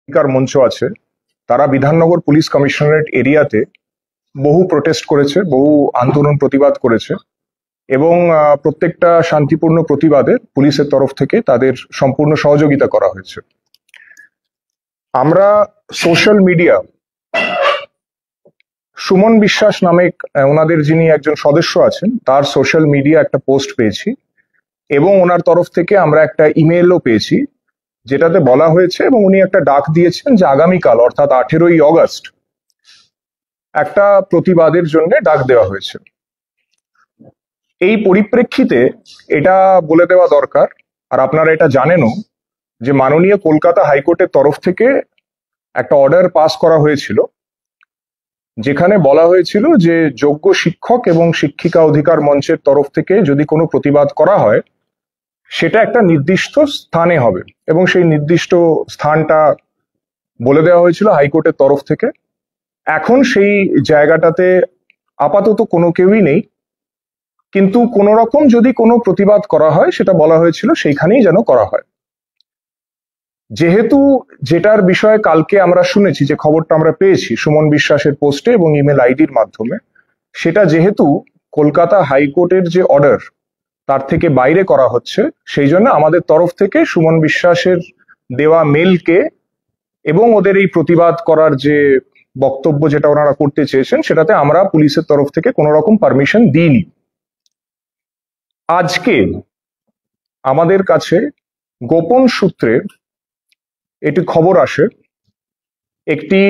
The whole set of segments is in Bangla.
অধিকার মঞ্চ আছে, তারা বিধাননগর পুলিশ কমিশনারেট এরিয়াতে বহু প্রোটেস্ট করেছে, বহু আন্দোলন প্রতিবাদ করেছে এবং প্রত্যেকটা শান্তিপূর্ণ প্রতিবাদে পুলিশের তরফ থেকে তাদের সম্পূর্ণ সহযোগিতা করা হয়েছে। আমরা সোশ্যাল মিডিয়া সুমন বিশ্বাস নামে ওনাদের যিনি একজন সদস্য আছেন তার সোশ্যাল মিডিয়া একটা পোস্ট পেয়েছি এবং ওনার তরফ থেকে আমরা একটা ইমেলও পেয়েছি যেটাতে বলা হয়েছে এবং উনি একটা ডাক দিয়েছেন যে আগামীকাল অর্থাৎ 18ই অগস্ট একটা প্রতিবাদের জন্য ডাক দেওয়া হয়েছে। এই পরিপ্রেক্ষিতে এটা বলে দেওয়া দরকার, আর আপনারা এটা জানেনও, যে মাননীয় কলকাতা হাইকোর্টের তরফ থেকে একটা অর্ডার পাস করা হয়েছিল যেখানে বলা হয়েছিল যে যোগ্য শিক্ষক এবং শিক্ষিকা অধিকার মঞ্চের তরফ থেকে যদি কোনো প্রতিবাদ করা হয় সেটা একটা নির্দিষ্ট স্থানে হবে এবং সেই নির্দিষ্ট স্থানটা বলে দেওয়া হয়েছিল হাইকোর্টের তরফ থেকে। এখন সেই জায়গাটাতে আপাতত কোনো কেউই নেই, কিন্তু কোনো রকম যদি কোনো প্রতিবাদ করা হয় সেটা বলা হয়েছিল সেইখানেই যেন করা হয়। যেহেতু যেটার বিষয়ে কালকে আমরা শুনেছি, যে খবরটা আমরা পেয়েছি সুমন বিশ্বাসের পোস্টে এবং ইমেল আইডির মাধ্যমে, সেটা যেহেতু কলকাতা হাইকোর্টের যে অর্ডার তার থেকে বাইরে করা হচ্ছে, সেই জন্য আমাদের তরফ থেকে সুমন বিশ্বাসের দেওয়া মেলকে এবং ওদের এই প্রতিবাদ করার যে বক্তব্য যেটা ওনারা করতে চেয়েছেন সেটাতে আমরা পুলিশের তরফ থেকে কোনো রকম পারমিশন দিইনি। আজকে আমাদের কাছে গোপন সূত্রে একটি খবর আসে, একটি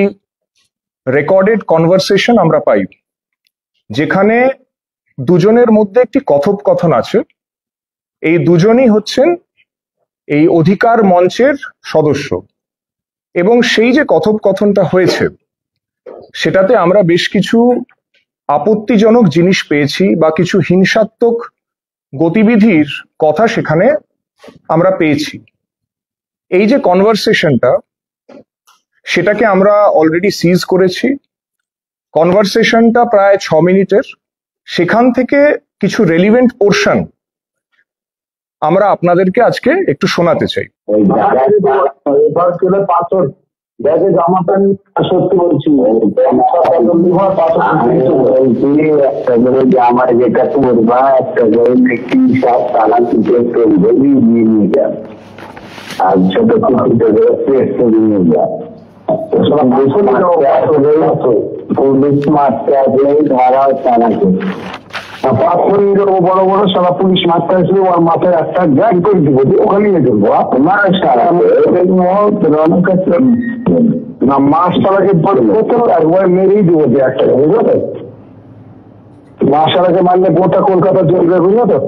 রেকর্ডেড কনভারসেশন আমরা পাই যেখানে দুজনের মধ্যে একটি কথোপকথন আছে। এই দুজনই হচ্ছেন এই অধিকার মঞ্চের সদস্য এবং সেই যে কথোপকথনটা হয়েছে সেটাতে আমরা বেশ কিছু আপত্তিজনক জিনিস পেয়েছি বা কিছু হিংসাত্মক গতিবিধির কথা সেখানে আমরা পেয়েছি। এই যে কনভারসেশনটা সেটাকে আমরা অলরেডি সিজ করেছি। কনভারসেশনটা প্রায় 6 মিনিটের। সেখান থেকে কিছু রেলিভেন্ট পোর্শন আমরা আপনাদেরকে আজকে একটু শোনাতে চাই। আমার যেটা করবা একটা দেখি সব তালা তুলে নিয়ে যান আর ছোট নিয়ে যান। পুলিশ মারতে আসলেই ধরাও তালাকে বড় বড় সারা পুলিশ মারতে আসলে ওর মাথায় একটা গ্যাগ করে দিব, ওখানে নিয়ে চলবো না মাস তালাকে একবার মেরেই দিব যে একটা, বুঝলো তো? মাস তালাকে মারলে গোটা কলকাতা চলবে, বুঝলো তো?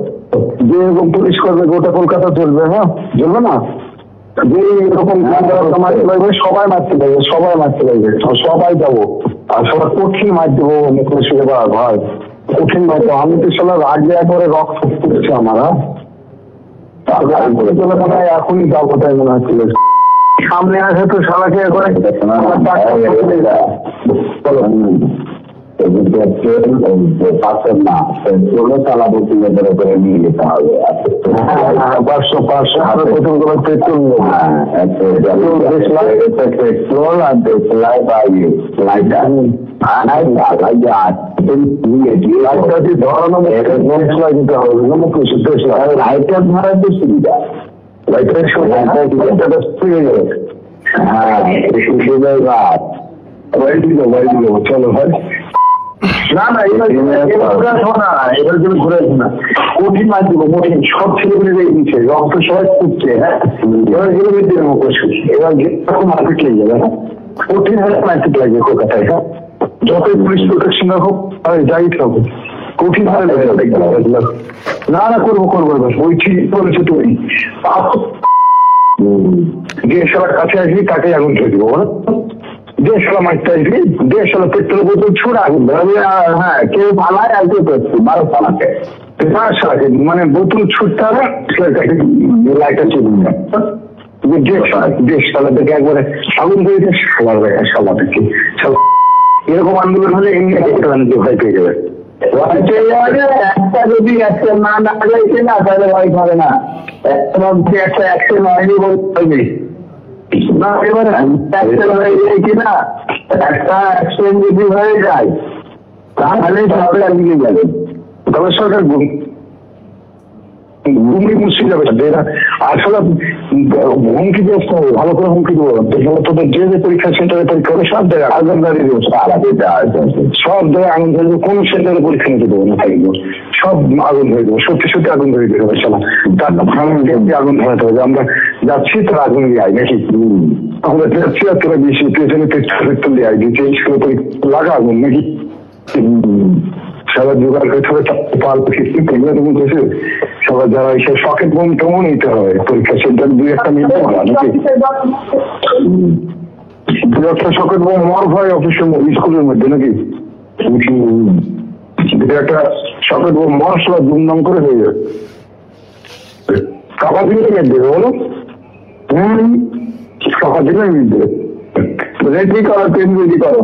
যে এরকম পুলিশ করবে গোটা কলকাতা চলবে, হ্যাঁ চলবে না? যে এরকম মারতে পারবে সবাই মারতে পারবে, সবাই মারতে পারবে, সবাই যাবো আর সবাই কঠিন মার দেবো মুখে ভাই, কঠিন মার দেবো। আমি তো সবাই আগে একবারে রক্ত করছে আমার, এখনই যাবো তাই মনে হচ্ছিল। সামনে আসে তো সবাইকে করে পাঁচের না চলে চালাবো কিলোমিটার করে নিয়ে যেতে হবে। 500 আরো প্রথম করে পেট্রোল পেট্রোল আর দেশলাই বা লাইটার ধরানো দিতে হবে, লাইটার ধরার যে সুবিধা লাইটার চলো ভাই। না না এবার তুমি ঘুরে না, কঠিন মার দিব, কঠিন সব ছেলেগুলো দিচ্ছে, রক্ত সবাই খুঁজছে। হ্যাঁ এবার গেলে এবার মার্কেট লেগে যাবে, হ্যাঁ কঠিন হলে মার্কেট লাগবে কলকাতায়। হ্যাঁ যতই পুলিশ প্রোটেকশন হোক যাই হোক কঠিন হলে লেগে যাবে। না না করবো করবো ওই ঠিক বলেছো তুমি, যে সবার কাছে আসবি তাকে আগুন খেয়ে দিব, বলো 150 মারতে আসবি, 150 পেট্রোল বোতল ছুড়ে আগুন ধরবে। হ্যাঁ কেউ পালায় আর কেউ করছে 12 পালাকে মানে বোতল ছুটতে হবে, লাইটার চলবে না। 150 থেকে একবারে আগুন ধরেছে সবার থেকে। এরকম আন্দোলন হলে এমনি ভয় পেয়ে যাবে। একটা যদি অ্যাকশন না যাইছে না তাহলে ভয় করে না, একটা অ্যাকশন হয়নি বলতে না এবারে কিনা একটা অ্যাক্সিডেন্ট যদি হয়ে যায় তাহলে সরকার দিকে যাবে, তবে সরকার হুমকি মুশকিল যাবে আসলে হুমকি দিয়ে আসতে হবে, ভালো করে হুমকি দেবো। তোদের যে পরীক্ষা সেন্টারে পরীক্ষা হবে সব জায়গায় আগুন ধরিয়ে দেবো, সব জায়গায় আগুন ধরে দেবো, কোন সেন্টারে পরীক্ষা নিতে দেবো না, থাকবো সব আগুন ধরে দেবো, সত্যি সত্যি আগুন ধরে দেবো। সালা তার আগুন ধরাতে হবে, আমরা যাচ্ছি তার আগুন দিয়ে আয় নাকি, আমরা যাচ্ছি আর তোরা বেশি পেছনে পেট্রোল দিয়ে আয় দিচ্ছে স্কুলে পরীক্ষা লাগা আগুন নাকি, সবার জোগাড় করতে হবে, সবার যারা এসে সকেট বোম টোমও নিতে হবে, পরীক্ষা সেন্টার দুই একটা নিতে হবে নাকি, দু একটা সকেট বোম মর হয় অফিসের স্কুলের মধ্যে নাকি, একটা সকেট বোম মর সব দুমদাম করে হয়ে যাবে। কাপা দিলে মেট দেবে বলো, কাপা দিলে মেট দেবে, রেডি করো, পেন রেডি করো,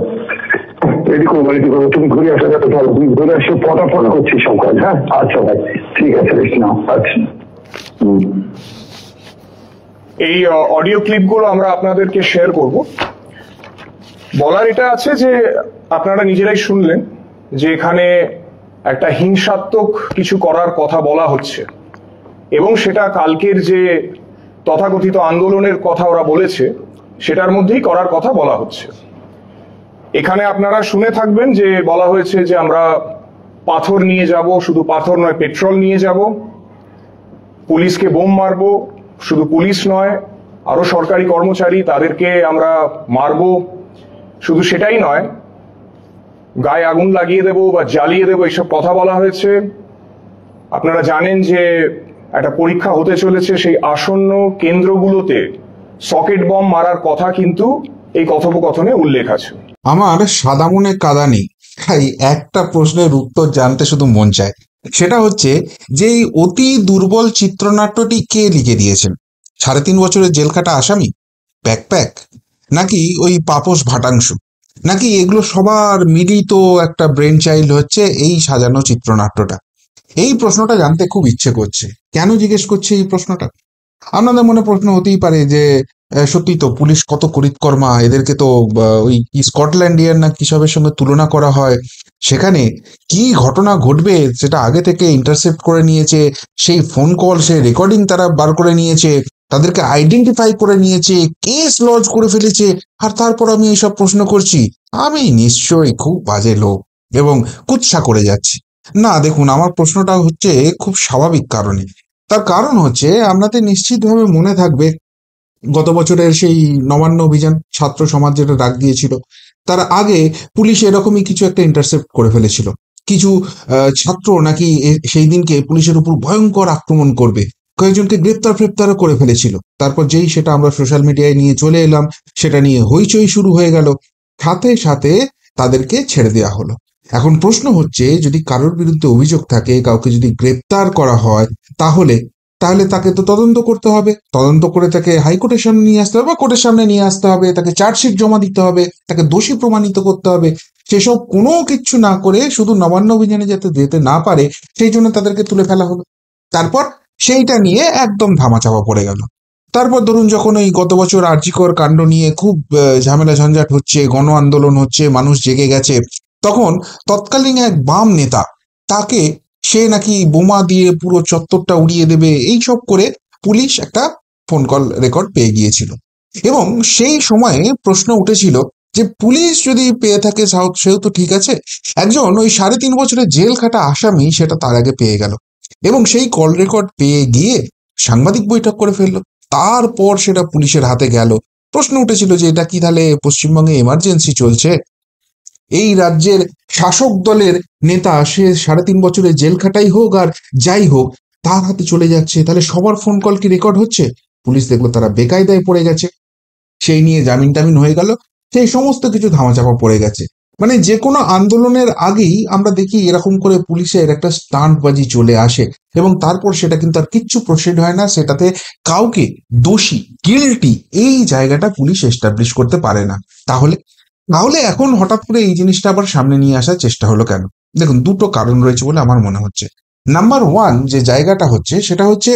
রেডি করবো, রেডি করবো, তুমি ঘুরে আসা যাতে পারো, তুমি ঘুরে আসে ফটাফট করছি সব কাজ। হ্যাঁ আচ্ছা ভাই ঠিক আছে, নাও আচ্ছা। এই অডিও ক্লিপগুলো আমরা আপনাদেরকে শেয়ার করব। বলার এটা আছে যে আপনারা নিজেরাই শুনলেন যে এখানে একটা হিংসাত্মক কিছু করার কথা বলা হচ্ছে, এবং সেটা কালকের যে তথাকথিত আন্দোলনের কথা ওরা বলেছে সেটার মধ্যেই করার কথা বলা হচ্ছে। এখানে আপনারা শুনে থাকবেন যে বলা হয়েছে যে আমরা পাথর নিয়ে যাব, শুধু পাথর নয় পেট্রোল নিয়ে যাব, পুলিশকে বোম মারবো, শুধু পুলিশ নয় আরো সরকারি কর্মচারী তাদেরকে আমরা মারবো, শুধু সেটাই নয় গায়ে আগুন লাগিয়ে দেবো বা জ্বালিয়ে দেবো, এইসব কথা বলা হয়েছে। আপনারা জানেন যে একটা পরীক্ষা হতে চলেছে, সেই আসন্ন কেন্দ্রগুলোতে সকেট বম মারার কথা কিন্তু এই কথোপকথনে উল্লেখ আছে। আমার সাদা মনে কাদা নেই, তাই একটা প্রশ্নের উত্তর জানতে শুধু মন চায়। সেটা হচ্ছে যে এই অতি দুর্বল চিত্রনাট্যটি কে লিখে দিয়েছেন? 3.5 বছরের জেল খাটা আসামি, ব্যাকপ্যাক, নাকি ওই পাপোশ ভাটাংশ, নাকি এগুলো সবার মিলিত একটা ব্রেন চাইল্ড হচ্ছে এই সাজানো চিত্রনাট্যটা? এই প্রশ্নটা জানতে খুব ইচ্ছে করছে। কেন জিজ্ঞেস করছে এই প্রশ্নটা? আপনাদের মনে প্রশ্ন হতেই পারে যে সত্যি তো পুলিশ কত করিতকর্মা, এদেরকে তো ওই স্কটল্যান্ডিয়ান না কিসবের সঙ্গে তুলনা করা হয়, সেখানে কি ঘটনা ঘটবে সেটা আগে থেকে ইন্টারসেপ্ট করে নিয়েছে, সেই ফোন কল সে রেকর্ডিং তারা বার করে নিয়েছে, তাদেরকে আইডেন্টিফাই করে নিয়েছে, কেস লজ করে ফেলেছে, আর তারপর আমি এইসব প্রশ্ন করছি? আমি নিশ্চয়ই খুব বাজে লোক এবং কুৎসা করে যাচ্ছি না। দেখুন, আমার প্রশ্নটা হচ্ছে খুব স্বাভাবিক কারণে। তার কারণ হচ্ছে আপনাদের নিশ্চিতভাবে মনে থাকবে গত বছরের সেই নবান্ন অভিযান, ছাত্র সমাজ যেটা ডাক দিয়েছিল, তার আগে পুলিশ এরকমই কিছু একটা ইন্টারসেপ্ট করে ফেলেছিল। কিছু ছাত্র নাকি সেই দিনকে পুলিশের উপর ভয়ঙ্কর আক্রমণ করবে, কয়েকজনকে গ্রেপ্তারও করে ফেলেছিল। তারপর যেই সেটা আমরা সোশ্যাল মিডিয়ায় নিয়ে চলে এলাম, সেটা নিয়ে হইচই শুরু হয়ে গেল, সাথে সাথে তাদেরকে ছেড়ে দেওয়া হলো। এখন প্রশ্ন হচ্ছে, যদি কারোর বিরুদ্ধে অভিযোগ থাকে, কাউকে যদি গ্রেপ্তার করা হয়, তাহলে তাহলে তাকে তো তদন্ত করতে হবে, তদন্ত করে তাকে হাইকোর্টের সামনে নিয়ে আসতে হবে বা কোর্টের সামনে নিয়ে আসতে হবে, তাকে চার্জশিট জমা দিতে হবে, তাকে দোষী প্রমাণিত করতে হবে। সেসব কোনো কিছু না করে শুধু নবান্ন অভিযানে যাতে যেতে না পারে সেই জন্য তাদেরকে তুলে ফেলা হলো। তারপর সেইটা নিয়ে একদম ধামাচাপা পড়ে গেল। তারপর ধরুন, যখন এই গত বছর আরজিকর কাণ্ড নিয়ে খুব ঝামেলা ঝঞ্ঝাট হচ্ছে, গণ আন্দোলন হচ্ছে, মানুষ জেগে গেছে, তখন তৎকালীন এক বাম নেতা, তাকে সে নাকি বোমা দিয়ে পুরো চত্বরটা উড়িয়ে দেবে, এই সব করে পুলিশ একটা ফোন কল রেকর্ড পেয়ে গিয়েছিল। এবং সেই সময়ে প্রশ্ন উঠেছিল যে পুলিশ যদি পেয়ে থাকে সেও তো ঠিক আছে, একজন ওই 3.5 বছরের জেল খাটা আসামি সেটা তার আগে পেয়ে গেল, এবং সেই কল রেকর্ড পেয়ে গিয়ে সাংবাদিক বৈঠক করে ফেললো। তারপর সেটা পুলিশের হাতে গেল। প্রশ্ন উঠেছিল যে এটা কি তাহলে পশ্চিমবঙ্গে এমার্জেন্সি চলছে? এই রাজ্যের শাসক দলের নেতা, সে 3.5 বছরের জেল খাটাই হোক আর যাই হোক, তার হাতে চলে যাচ্ছে, তাহলে সবার ফোন কল কি রেকর্ড হচ্ছে? পুলিশ দেখলো তারা বেকায়দায় পড়ে গেছে, সেই নিয়ে জামিন টামিন হয়ে গেল, সেই সমস্ত কিছু ধামাচাপা পড়ে গেছে। মানে যে কোনো আন্দোলনের আগেই আমরা দেখি এরকম করে পুলিশের একটা স্টান্টবাজি চলে আসে, এবং তারপর সেটা কিন্তু আর কিচ্ছু প্রসিড হয় না, সেটাতে কাউকে দোষী গিল্টি এই জায়গাটা পুলিশ এস্টাবলিশ করতে পারে না। তাহলে এখন হঠাৎ করে এই জিনিসটা আবার সামনে নিয়ে আসার চেষ্টা হলো কেন? দেখুন, দুটো কারণ রয়েছে বলে আমার মনে হচ্ছে। নাম্বার 1, যে জায়গাটা হচ্ছে সেটা হচ্ছে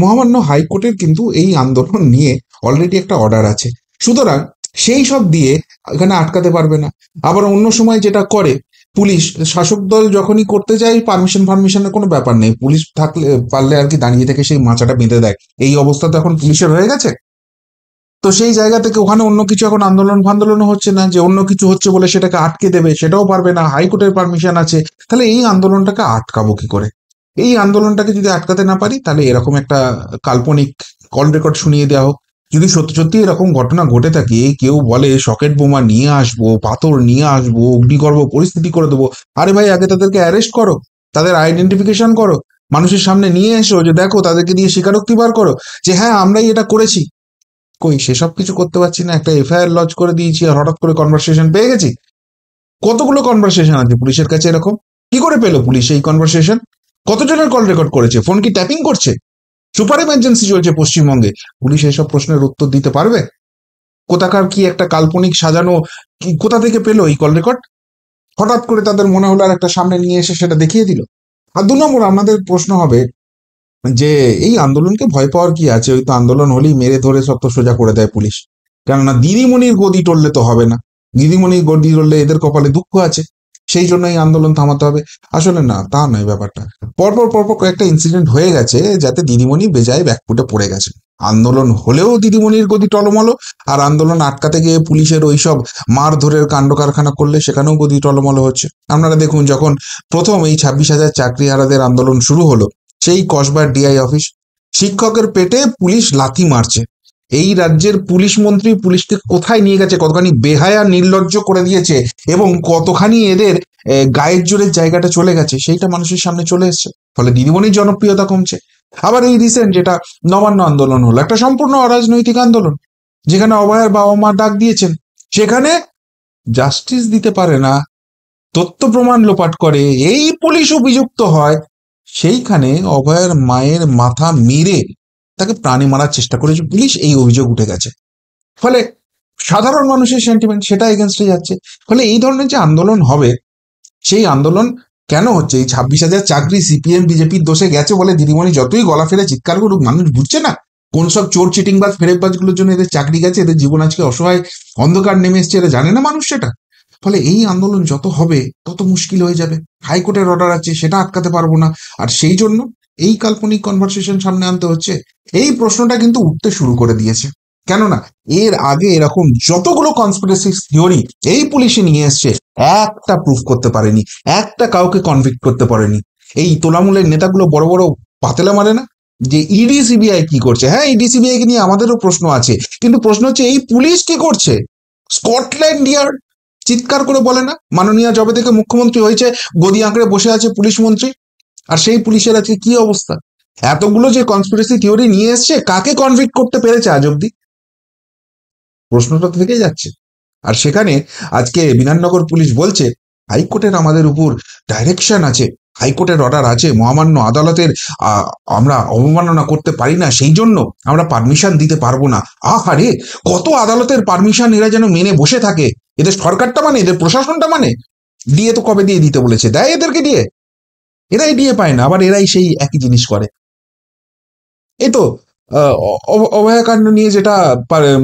মহামান্য হাইকোর্টের কিন্তু এই আন্দোলন নিয়ে অলরেডি একটা অর্ডার আছে। সুতরাং সেই সব দিয়ে এখানে আটকাতে পারবে না। আবার অন্য সময় যেটা করে পুলিশ, শাসক দল যখনই করতে যায় পারমিশনের কোনো ব্যাপার নেই, পুলিশ থাকলে পারলে আর কি দাঁড়িয়ে থেকে সেই মাচাটা বেঁধে দেয়। এই অবস্থা তো এখন পুলিশের হয়ে গেছে। তো সেই জায়গা থেকে ওখানে অন্য কিছু এখন আন্দোলনও হচ্ছে না যে অন্য কিছু হচ্ছে বলে সেটাকে আটকে দেবে, সেটাও পারবে না, হাইকোর্টের পারমিশন আছে। তাহলে এই আন্দোলনটাকে আটকাবো কি করে? এই আন্দোলনটাকে যদি আটকাতে না পারি, তাহলে এরকম একটা কাল্পনিক কল রেকর্ড শুনিয়ে দেওয়া হোক। যদি সত্যি সত্যি এরকম ঘটনা ঘটে থাকে, কেউ বলে সকেট বোমা নিয়ে আসবো, পাথর নিয়ে আসবো, অগ্নিগর্ভ পরিস্থিতি করে দেবো, আরে ভাই আগে তাদেরকে অ্যারেস্ট করো, তাদের আইডেন্টিফিকেশন করো, মানুষের সামনে নিয়ে এসো, যে দেখো তাদেরকে দিয়ে স্বীকারোক্তি বার করো যে হ্যাঁ আমরাই এটা করেছি। কই সেসব কিছু করতে পারছি না, একটা এফআইআর লজ করে দিয়েছি আর হঠাৎ করে কনভারসেশন পেয়ে গেছি। কতগুলো কনভারসেশন আছে পুলিশের কাছে এরকম? কি করে পেলো পুলিশ এই কনভারসেশন? কতজনের কল রেকর্ড করেছে? ফোন কি ট্যাপিং করছে? সুপার ইমার্জেন্সি চলছে পশ্চিমবঙ্গে, পুলিশ এসব প্রশ্নের উত্তর দিতে পারবে? কোথাকার কি একটা কাল্পনিক সাজানো, কোথা থেকে পেলো এই কল রেকর্ড? হঠাৎ করে তাদের মনে হলো আর একটা সামনে নিয়ে এসে সেটা দেখিয়ে দিল। আর 2 নম্বর আমাদের প্রশ্ন হবে যে এই আন্দোলনকে ভয় পাওয়ার কি আছে? ওই তো আন্দোলন হলেই মেরে ধরে সব তো সোজা করে দেয় পুলিশ। কেননা দিদিমণির গদি টললে তো হবে না, দিদিমণির গদি টললে এদের কপালে দুঃখ আছে, সেই জন্য এই আন্দোলন থামাতে হবে। আসলে না, তা নয় ব্যাপারটা। পরপর কয়েকটা ইনসিডেন্ট হয়ে গেছে যাতে দিদিমণি বেজায় ব্যাকফুটে পড়ে গেছে। আন্দোলন হলেও দিদিমণির গদি টলমলো, আর আন্দোলন আটকাতে গিয়ে পুলিশের ওইসব মারধরের কাণ্ড কারখানা করলে সেখানেও গদি টলমলো হচ্ছে। আপনারা দেখুন, যখন প্রথম এই 26,000 চাকরিহারাদের আন্দোলন শুরু হলো, সেই কসবার ডিআই অফিস, শিক্ষকের পেটে পুলিশ লাথি মারছে। এই রাজ্যের পুলিশ মন্ত্রী পুলিশকে কোথায় নিয়ে গেছে, কতখানি বেহায়া নির্লজ্জ করে দিয়েছে এবং কতখানি এদের গায়ের জোরের জায়গাটা চলে গেছে সেইটা মানুষের সামনে চলে এসছে। ফলে দিদিমণির জনপ্রিয়তা কমছে। আবার এই রিসেন্ট যেটা নবান্ন আন্দোলন হলো, একটা সম্পূর্ণ অরাজনৈতিক আন্দোলন, যেখানে অভয়ার বাবা মা ডাক দিয়েছেন, সেখানে জাস্টিস দিতে পারে না, তথ্য প্রমাণ লোপাট করে এই পুলিশ অভিযুক্ত হয়, সেইখানে অভয়ের মায়ের মাথা মেরে তাকে প্রাণে মারার চেষ্টা করেছে পুলিশ, এই অভিযোগ উঠে গেছে। ফলে সাধারণ মানুষের সেন্টিমেন্ট সেটা এগেনস্টে যাচ্ছে। ফলে এই ধরনের যে আন্দোলন হবে, সেই আন্দোলন কেন হচ্ছে? এই 26,000 চাকরি সিপিএম বিজেপির দোষে গেছে বলে দিদিমণি যতই গলা ফেলে চিৎকার করুক, মানুষ বুঝছে না কোন সব চোর চিটিংবাজ ফেরেববাজগুলোর জন্য এদের চাকরি গেছে, এদের জীবন আজকে অসহায় অন্ধকার নেমে এসছে, এরা জানে না মানুষ সেটা। ফলে এই আন্দোলন যত হবে তত মুশকিল হয়ে যাবে। হাইকোর্টের অর্ডার আছে, সেটা আটকাতে পারবো না, আর সেই জন্য এই কাল্পনিক কনভারসেশন সামনে আনতে হচ্ছে। এই প্রশ্নটা কিন্তু উঠতে শুরু করে দিয়েছে, কেননা এর আগে এরকম যতগুলো কনস্পিরেসি থিওরি এই পুলিশে নিয়ে এসছে, একটা প্রুফ করতে পারেনি, একটা কাউকে কনভিক্ট করতে পারেনি। এই তোলামূলের নেতাগুলো বড় বড় পাতেলা মারে না যে ইডি সিবিআই কি করছে? হ্যাঁ, ইডি সিবিআই কে নিয়ে আমাদেরও প্রশ্ন আছে, কিন্তু প্রশ্ন হচ্ছে এই পুলিশ কি করছে? স্কটল্যান্ড ইয়ার্ড চিৎকার করে বলে না, মাননীয় যবে থেকে মুখ্যমন্ত্রী হয়েছে গদি আঁকড়ে বসে আছে পুলিশ মন্ত্রী, আর সেই পুলিশের আজকে কি অবস্থা? এতগুলো যে কনস্পিরেসি থিওরি নিয়ে এসছে, কাকে কনভিক্ট করতে পেরেছে আজ অব্দি? প্রশ্নটা থেকে যাচ্ছে। আর সেখানে আজকে বিধাননগর পুলিশ বলছে হাইকোর্টের আমাদের উপর ডাইরেকশন আছে, হাইকোর্টের অর্ডার আছে, মহামান্য আদালতের আমরা অবমাননা করতে পারি না, সেই জন্য আমরা পারমিশন দিতে পারবো না। আহারে, কত আদালতের পারমিশন এরা যেন মেনে বসে থাকে। এদের সরকারটা মানে, এদের প্রশাসনটা মানে, দিয়ে তো কবে দিয়ে দিতে বলেছে, দেয় এদেরকে দিয়ে, এরাই দিয়ে পায় না, আবার এরাই সেই একই জিনিস করে। এই তো অভয়াকাণ্ড নিয়ে যেটা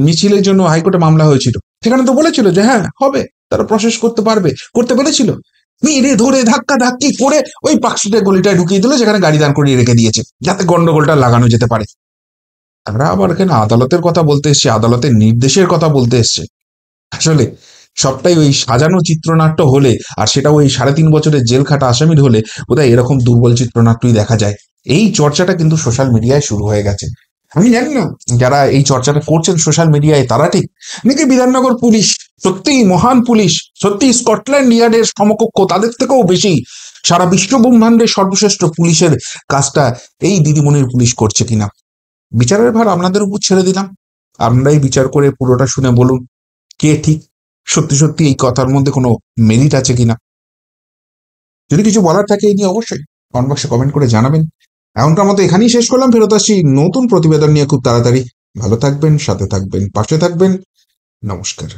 মিছিলের জন্য হাইকোর্টে মামলা হয়েছিল, সেখানে তো বলেছিল যে হ্যাঁ হবে, তারা প্রসেস করতে পারবে, করতে পেরেছিল? মেরে ধরে ধাক্কা ধাক্কি করে ওই পার্কস্ট্রিটের গলিটায় ঢুকিয়ে দিল, যেখানে গাড়ি দাঁড় করিয়ে রেখে দিয়েছে যাতে গন্ডগোলটা লাগানো যেতে পারে। আমরা আবার এখানে আদালতের কথা বলতে এসছে, আদালতের নির্দেশের কথা বলতে এসছে। আসলে সবটাই ওই সাজানো চিত্রনাট্য হলে, আর সেটা ওই 3.5 বছরের জেল খাটা আসামির হলে বোধহয় এরকম দুর্বল চিত্রনাট্যই দেখা যায়। এই চর্চাটা কিন্তু সোশ্যাল মিডিয়ায় শুরু হয়ে গেছে। আমি জানি না যারা এই চর্চাটা করছেন সোশ্যাল মিডিয়ায় তারা ঠিক নাকি বিধাননগর পুলিশ সত্যিই মহান পুলিশ, সত্যি স্কটল্যান্ড ইয়ার্ডের সমকক্ষ, তাদের থেকেও বেশি সারা বিশ্ব ব্রহ্মাণ্ডের সর্বশ্রেষ্ঠ পুলিশের কাজটা এই দিদিমণির পুলিশ করছে কিনা। বিচারের ভার আপনাদের উপর ছেড়ে দিলাম, আপনারাই বিচার করে পুরোটা শুনে বলুন কে ঠিক, সত্যি সত্যি এই কথার মধ্যে কোনো মেরিট আছে কিনা। যদি কিছু বলার থাকে এই নিয়ে অবশ্যই কমেন্ট বক্সে কমেন্ট করে জানাবেন। এখনকার মতো এখানেই শেষ করলাম, ফেরত আসছি নতুন প্রতিবেদন নিয়ে খুব তাড়াতাড়ি। ভালো থাকবেন, সাথে থাকবেন, পাশে থাকবেন। নমস্কার।